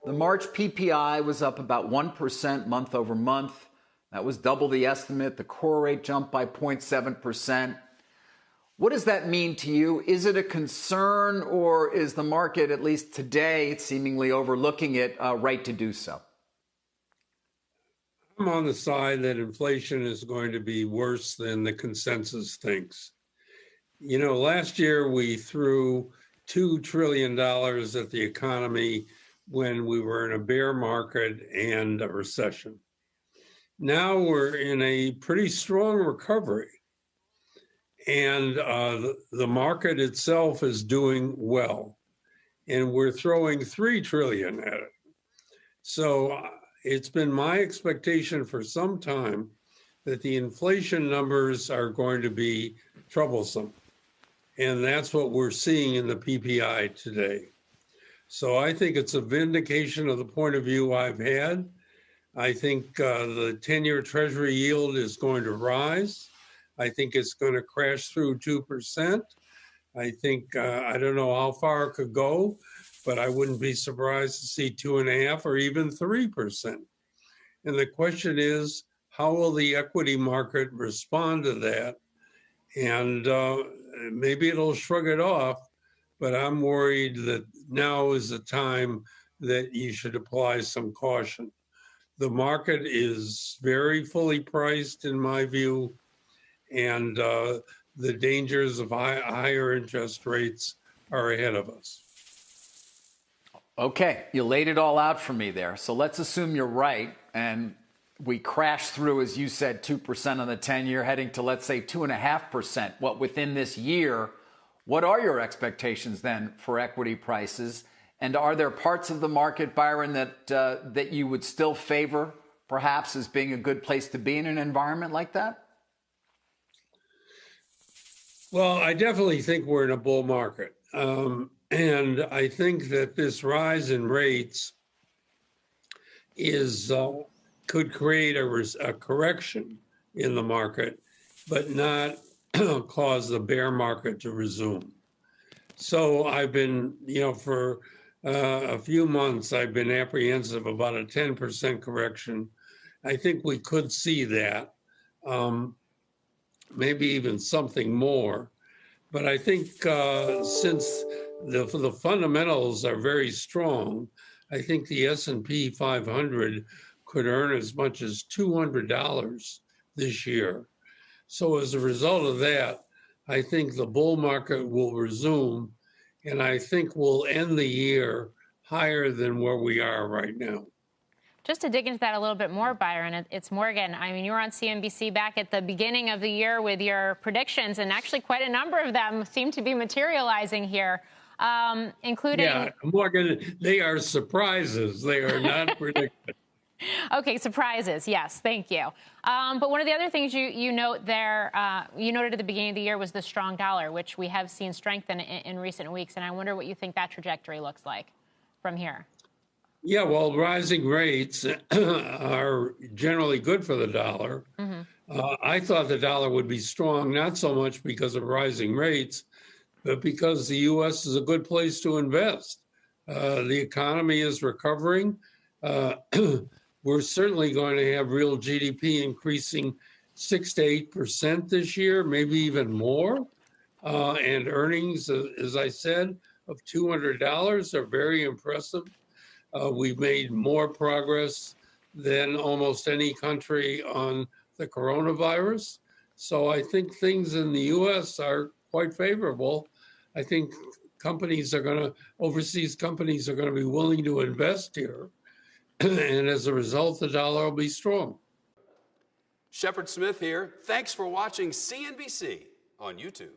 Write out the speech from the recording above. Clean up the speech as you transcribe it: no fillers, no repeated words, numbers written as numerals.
The March PPI was up about 1% month over month. That was double the estimate. The core rate jumped by 0.7%. What does that mean to you? Is it a concern, or is the market, at least today, seemingly overlooking it, right to do so? I'm on the side that inflation is going to be worse than the consensus thinks. You know, last year we threw $2 trillion at the economy when we were in a bear market and a recession. Now we're in a pretty strong recovery, and the market itself is doing well, and we're throwing $3 trillion at it. So it's been my expectation for some time that the inflation numbers are going to be troublesome, and that's what we're seeing in the PPI today. So I think it's a vindication of the point of view I've had. I think the 10-year Treasury yield is going to rise. I think it's going to crash through 2%. I think, I don't know how far it could go, but I wouldn't be surprised to see 2.5% or even 3%. And the question is, how will the equity market respond to that? And maybe it'll shrug it off, but I'm worried that now is the time that you should apply some caution. The market is very fully priced, in my view, and the dangers of higher interest rates are ahead of us. Okay, you laid it all out for me there. So let's assume you're right, and we crash through, as you said, 2% on the 10-year, heading to, let's say, 2.5%. What, within this year? What are your expectations then for equity prices? And are there parts of the market, Byron, that you would still favor, perhaps, as being a good place to be in an environment like that? Well, I definitely think we're in a bull market. And I think that this rise in rates could create a correction in the market, but not cause the bear market to resume. So I've been, for a few months, I've been apprehensive about a 10% correction. I think we could see that, maybe even something more. But I think since the fundamentals are very strong, I think the S&P 500 could earn as much as $200 this year. So as a result of that, I think the bull market will resume, and I think we'll end the year higher than where we are right now. Just to dig into that a little bit more, Byron, it's Morgan. I mean, you were on CNBC back at the beginning of the year with your predictions, and actually quite a number of them seem to be materializing here, including... Yeah, Morgan, they are surprises. They are not predictions. Okay, surprises. Yes, thank you. But one of the other things you note there, you noted at the beginning of the year, was the strong dollar, which we have seen strengthen in recent weeks. And I wonder what you think that trajectory looks like from here. Yeah, well, rising rates are generally good for the dollar. Mm-hmm. I thought the dollar would be strong, not so much because of rising rates, but because the U.S. is a good place to invest. The economy is recovering. We're certainly going to have real GDP increasing 6 to 8% this year, maybe even more. And earnings, as I said, of $200 are very impressive. We've made more progress than almost any country on the coronavirus. So I think things in the U.S. are quite favorable. I think overseas companies are going to be willing to invest here. And as a result, the dollar will be strong. Shepard Smith here. Thanks for watching CNBC on YouTube.